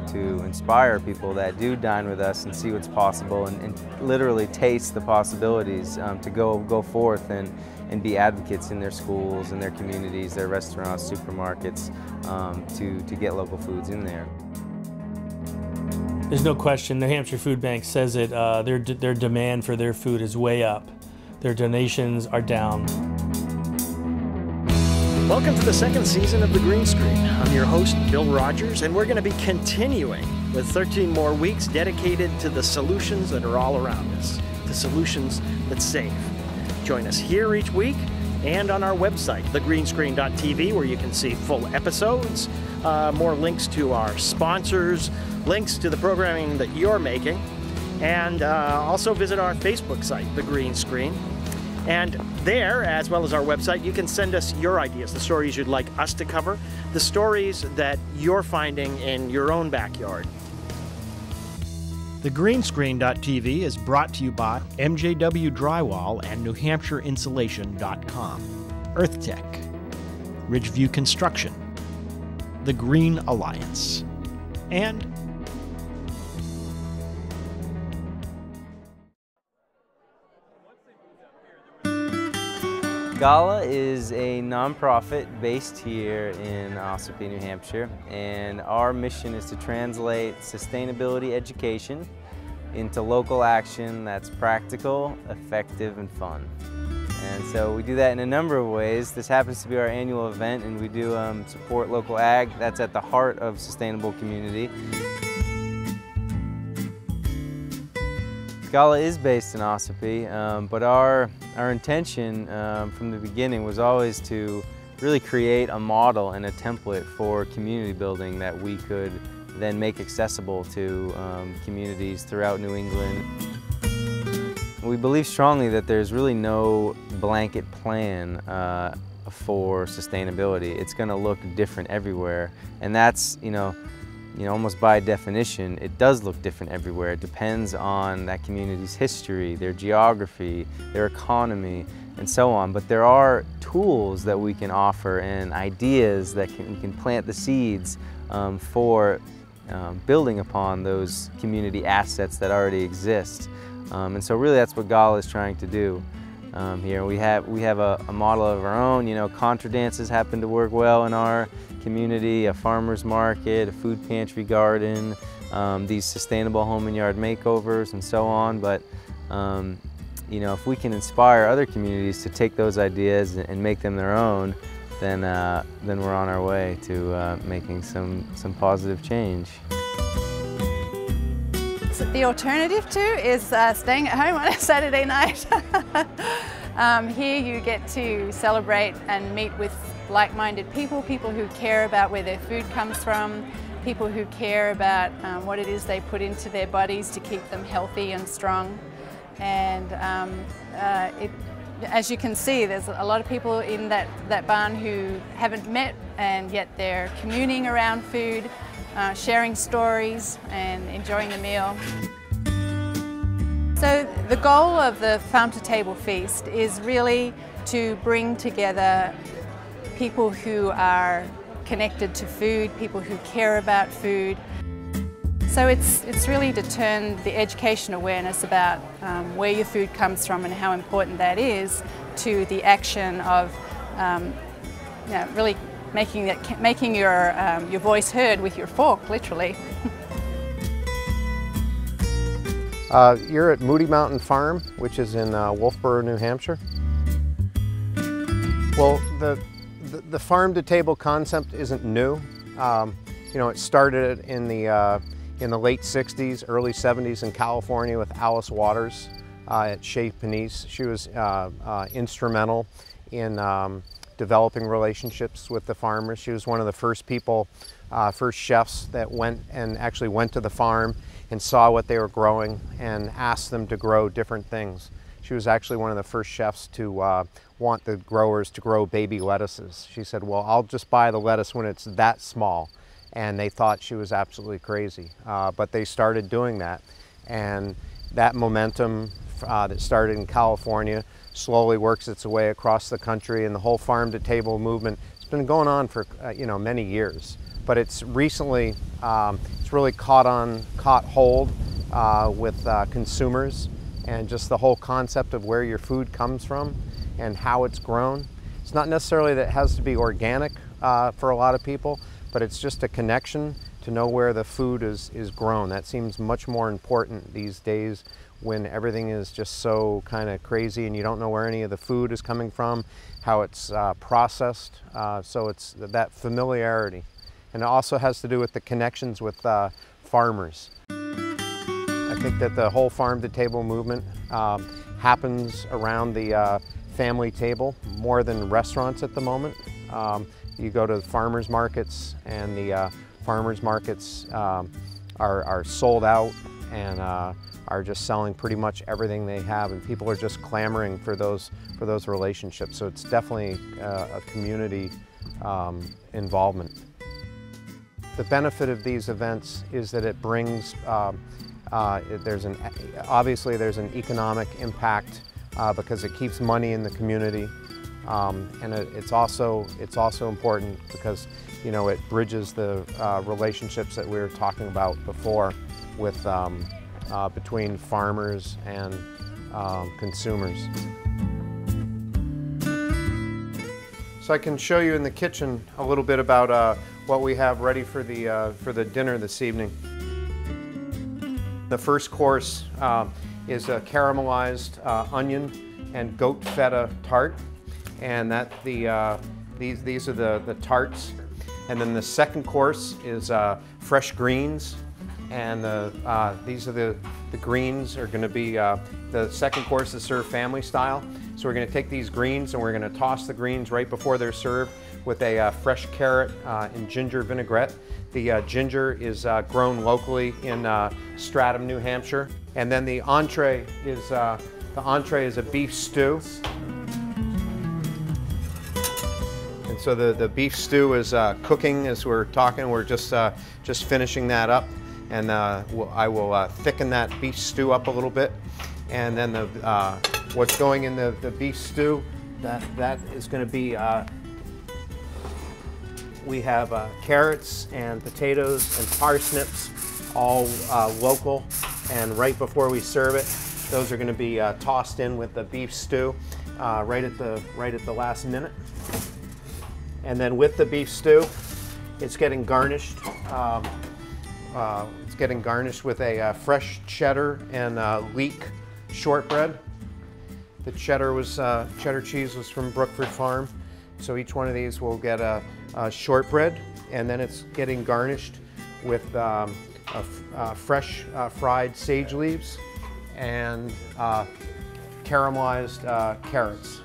hope to inspire people that do dine with us and see what's possible and literally taste the possibilities to go forth and be advocates in their schools, in their communities, their restaurants, supermarkets, to get local foods in there. There's no question, New Hampshire Food Bank says it, their demand for their food is way up. Their donations are down. Welcome to the second season of The Green Screen. I'm your host, Bill Rogers, and we're going to be continuing with 13 more weeks dedicated to the solutions that are all around us, the solutions that save. Join us here each week and on our website, thegreenscreen.tv, where you can see full episodes, more links to our sponsors, links to the programming that you're making, and also visit our Facebook site, The Green Screen. And there, as well as our website, you can send us your ideas, the stories you'd like us to cover, the stories that you're finding in your own backyard. TheGreenscreen.tv is brought to you by MJW Drywall and NewHampshireInsulation.com, EarthTech, Ridgeview Construction, The Green Alliance, and Gala is a nonprofit based here in Ossipee, New Hampshire, and our mission is to translate sustainability education into local action that's practical, effective, and fun. And so we do that in a number of ways. This happens to be our annual event, and we do support local ag. That's at the heart of sustainable community. Gala is based in Ossipee, but our intention from the beginning was always to really create a model and a template for community building that we could then make accessible to communities throughout New England. We believe strongly that there's really no blanket plan for sustainability. It's going to look different everywhere, and that's, almost by definition, it does look different everywhere. It depends on that community's history, their geography, their economy, and so on. But there are tools that we can offer and ideas that we can plant the seeds for building upon those community assets that already exist. And so really that's what Gala is trying to do. Here we have a model of our own. Contra dances happen to work well in our community, a farmer's market, a food pantry garden, these sustainable home and yard makeovers, and so on. But if we can inspire other communities to take those ideas and make them their own, then we're on our way to making some positive change. The alternative to is staying at home on a Saturday night. Here you get to celebrate and meet with like-minded people who care about where their food comes from, people who care about what it is they put into their bodies to keep them healthy and strong. And as you can see, there's a lot of people in that barn who haven't met, and yet they're communing around food, sharing stories and enjoying the meal. So the goal of the Farm to Table Feast is really to bring together people who are connected to food, people who care about food. So it's really to turn the education awareness about where your food comes from and how important that is to the action of really making your voice heard with your fork, literally. You're at Moody Mountain Farm, which is in Wolfboro, New Hampshire. Well, the farm to table concept isn't new. It started in the late '60s, early '70s in California with Alice Waters at Chez Panisse. She was instrumental in developing relationships with the farmers. She was one of the first people, first chefs that went to the farm and saw what they were growing and asked them to grow different things. She was actually one of the first chefs to want the growers to grow baby lettuces. She said, well, I'll just buy the lettuce when it's that small. And they thought she was absolutely crazy. But they started doing that. And that momentum that started in California slowly works its way across the country, and the whole farm to table movement has been going on for many years. but it's recently, it's really caught hold with consumers, and just the whole concept of where your food comes from and how it's grown. It's not necessarily that it has to be organic for a lot of people, but it's just a connection to know where the food is grown. That seems much more important these days when everything is just so kind of crazy and you don't know where any of the food is coming from, how it's processed. So it's that familiarity. And it also has to do with the connections with farmers. I think that the whole farm-to-table movement happens around the family table more than restaurants at the moment. You go to the farmers markets, and the farmers markets are sold out and are just selling pretty much everything they have, and people are just clamoring for those relationships. So it's definitely a community involvement. The benefit of these events is that it brings, obviously there's an economic impact because it keeps money in the community, and it's also important because, you know, it bridges the relationships that we were talking about before with between farmers and consumers. So I can show you in the kitchen a little bit about what we have ready for the dinner this evening. The first course is a caramelized onion and goat feta tart, and these are the tarts. And then the second course is fresh greens, and these are the greens are going to be the second course is served family style. So we're going to take these greens and we're going to toss the greens right before they're served with a fresh carrot and ginger vinaigrette. The ginger is grown locally in Stratham, New Hampshire. And then the entree is a beef stew. And so the beef stew is cooking as we're talking. We're just finishing that up, and I will thicken that beef stew up a little bit. And then what's going in the beef stew, that is going to be, we have carrots and potatoes and parsnips, all local. And right before we serve it, those are going to be tossed in with the beef stew right at the last minute. And then with the beef stew, it's getting garnished. It's getting garnished with a fresh cheddar and leek shortbread. The cheddar cheese was from Brookford Farm, so each one of these will get a shortbread, and then it's getting garnished with fresh fried sage leaves and caramelized carrots.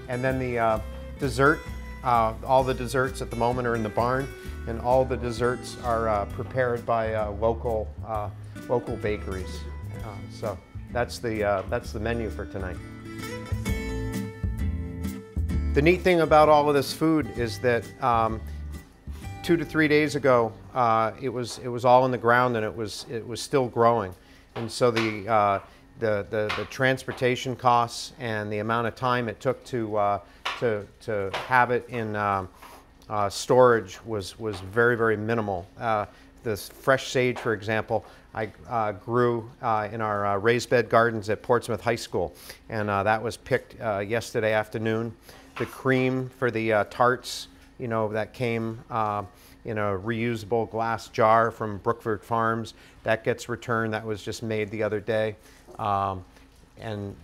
And then the dessert, all the desserts at the moment are in the barn, and all the desserts are prepared by local bakeries. So that's the menu for tonight. The neat thing about all of this food is that 2 to 3 days ago, it was all in the ground and it was still growing, and so the transportation costs and the amount of time it took to have it in storage was very, very minimal. This fresh sage, for example, I grew in our raised bed gardens at Portsmouth High School, and that was picked yesterday afternoon. The cream for the tarts, you know, that came in a reusable glass jar from Brookford Farms, that gets returned. That was just made the other day. And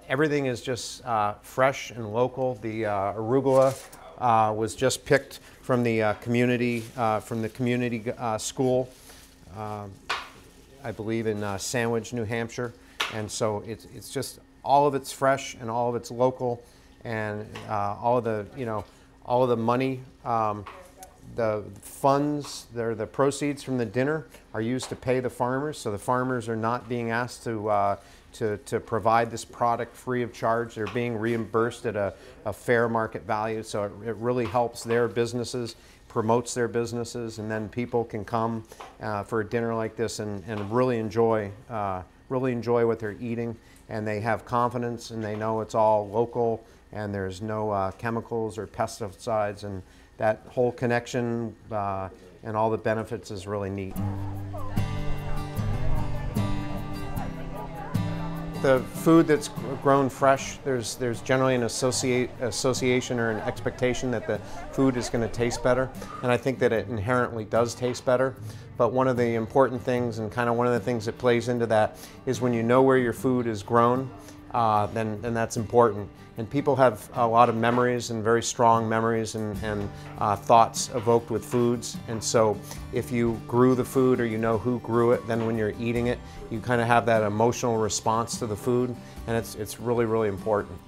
everything is just fresh and local. The arugula was just picked from the community school, I believe in Sandwich, New Hampshire. And so it's just all of it's fresh and all of it's local, and all of the money, the funds, the proceeds from the dinner are used to pay the farmers. So the farmers are not being asked to provide this product free of charge. They're being reimbursed at a fair market value. So it really helps their businesses, promotes their businesses, and then people can come for a dinner like this and really enjoy what they're eating, and they have confidence and they know it's all local and there's no chemicals or pesticides, and that whole connection and all the benefits is really neat. The food that's grown fresh, there's generally an association or an expectation that the food is going to taste better, and I think that it inherently does taste better. But one of the important things, and kind of one of the things that plays into that, is when you know where your food is grown, then that's important. And people have a lot of memories, and very strong memories and thoughts evoked with foods. And so if you grew the food, or you know who grew it, then when you're eating it, you kind of have that emotional response to the food, and it's really, really important.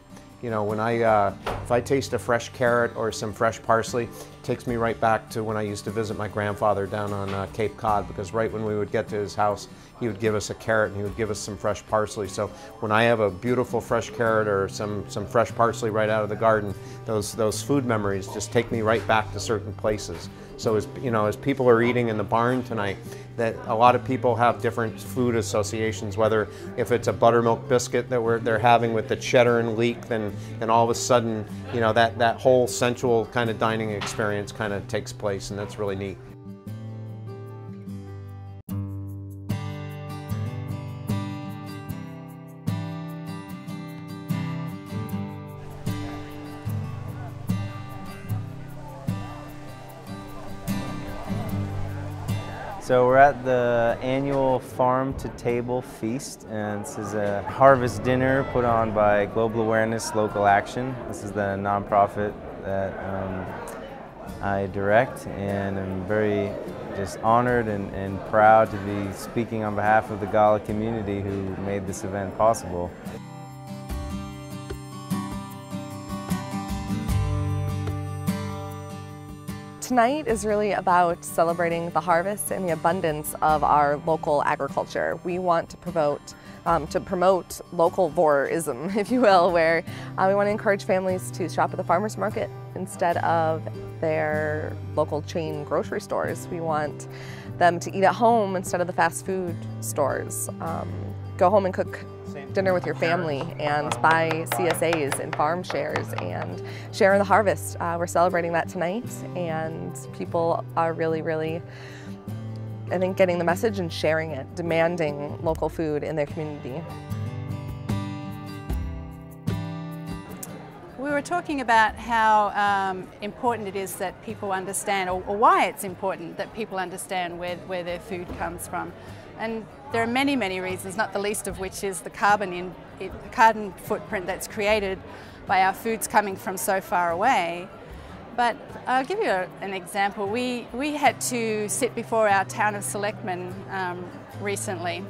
You know, when if I taste a fresh carrot or some fresh parsley, it takes me right back to when I used to visit my grandfather down on Cape Cod, because right when we would get to his house, he would give us a carrot and he would give us some fresh parsley. So when I have a beautiful fresh carrot or some fresh parsley right out of the garden, those food memories just take me right back to certain places. So as people are eating in the barn tonight, that a lot of people have different food associations, whether if it's a buttermilk biscuit that they're having with the cheddar and leek, then all of a sudden, that whole sensual kind of dining experience kind of takes place, and that's really neat. So we're at the annual Farm to Table Feast, and this is a harvest dinner put on by Global Awareness Local Action. This is the nonprofit that I direct, and I'm very just honored and proud to be speaking on behalf of the Gala community who made this event possible. Tonight is really about celebrating the harvest and the abundance of our local agriculture. We want to promote local vorism, if you will, where we want to encourage families to shop at the farmers market instead of their local chain grocery stores. We want them to eat at home instead of the fast food stores. Go home and cook dinner with your family and buy CSAs and farm shares and share in the harvest. We're celebrating that tonight, and people are really, I think, getting the message and sharing it, demanding local food in their community. We were talking about how important it is that people understand, or why it's important that people understand where their food comes from. And there are many reasons, not the least of which is the carbon footprint that's created by our foods coming from so far away. But I'll give you an example. We had to sit before our town of selectmen recently,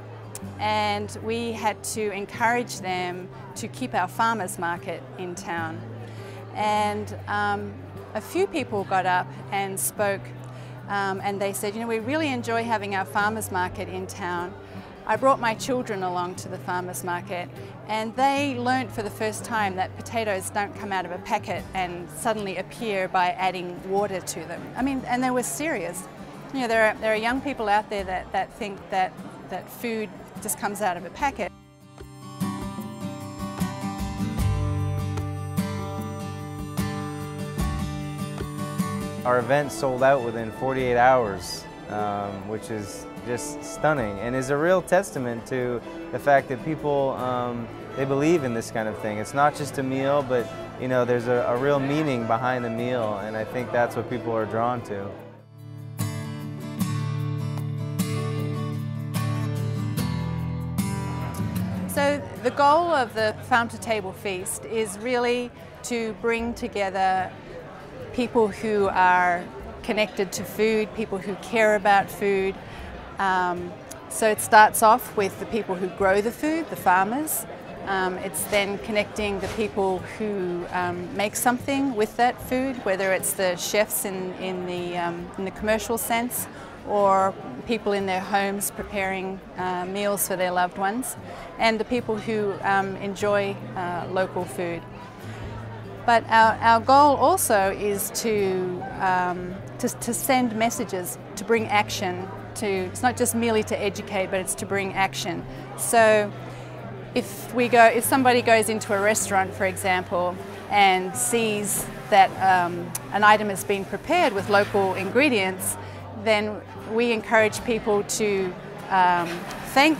and we had to encourage them to keep our farmers market in town. And a few people got up and spoke, and they said, we really enjoy having our farmers market in town. I brought my children along to the farmers market, and they learnt for the first time that potatoes don't come out of a packet and suddenly appear by adding water to them. I mean, and they were serious. There are young people out there that think that food just comes out of a packet. Our event sold out within 48 hours, which is just stunning, and is a real testament to the fact that people, they believe in this kind of thing. It's not just a meal, but there's a real meaning behind the meal, and I think that's what people are drawn to. So the goal of the Farm to Table Feast is really to bring together people who are connected to food, people who care about food. So it starts off with the people who grow the food, the farmers. It's then connecting the people who make something with that food, whether it's the chefs in the commercial sense, or people in their homes preparing meals for their loved ones, and the people who enjoy local food. But our goal also is to send messages, to bring action. It's not just merely to educate, but it's to bring action. So if somebody goes into a restaurant, for example, and sees that an item has been prepared with local ingredients, then we encourage people to thank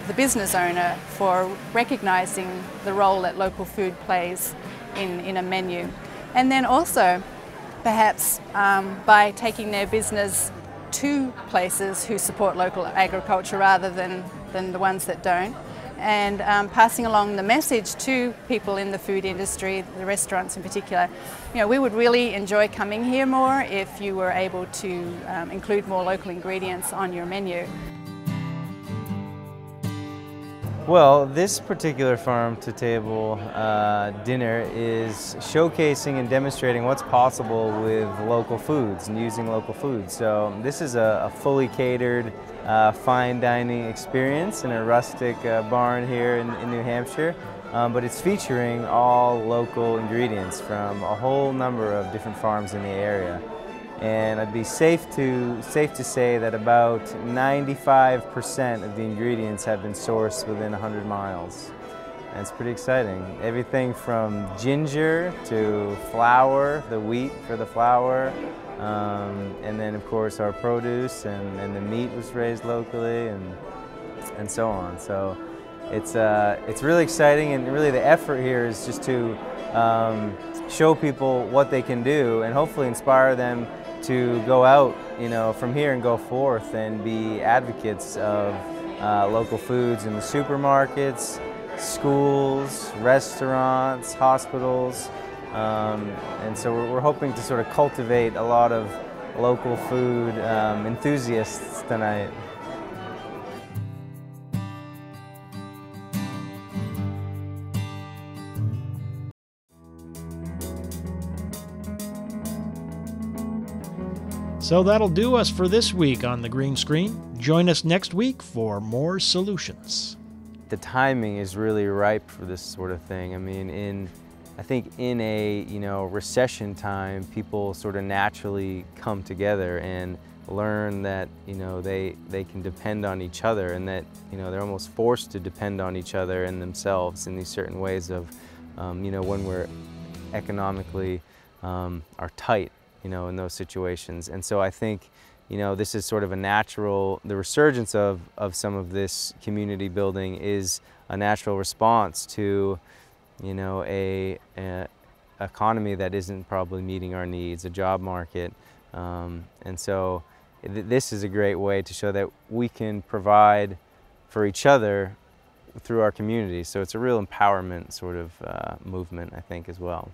the business owner for recognizing the role that local food plays in a menu. And then also, perhaps by taking their business to places who support local agriculture rather than the ones that don't, and passing along the message to people in the food industry, the restaurants in particular. You know, we would really enjoy coming here more if you were able to include more local ingredients on your menu. Well, this particular farm-to-table dinner is showcasing and demonstrating what's possible with local foods and using local foods. So this is a fully catered fine dining experience in a rustic barn here in New Hampshire, but it's featuring all local ingredients from a whole number of different farms in the area. And I'd be safe to say that about 95% of the ingredients have been sourced within 100 miles. And it's pretty exciting. Everything from ginger to flour, the wheat for the flour, and then of course our produce and the meat was raised locally and so on. So it's really exciting, and really the effort here is just to show people what they can do and hopefully inspire them to go out, you know, from here and go forth and be advocates of local foods in the supermarkets, schools, restaurants, hospitals, and so we're hoping to sort of cultivate a lot of local food enthusiasts tonight. So that'll do us for this week on The Green Screen. Join us next week for more solutions. The timing is really ripe for this sort of thing. I mean, I think in a recession time, people sort of naturally come together and learn that they can depend on each other, and that they're almost forced to depend on each other and themselves in these certain ways of when we're economically are tight. In those situations. And so I think, this is sort of the resurgence of some of this community building is a natural response to, a economy that isn't probably meeting our needs, a job market. And so this is a great way to show that we can provide for each other through our community. So it's a real empowerment sort of movement, I think, as well.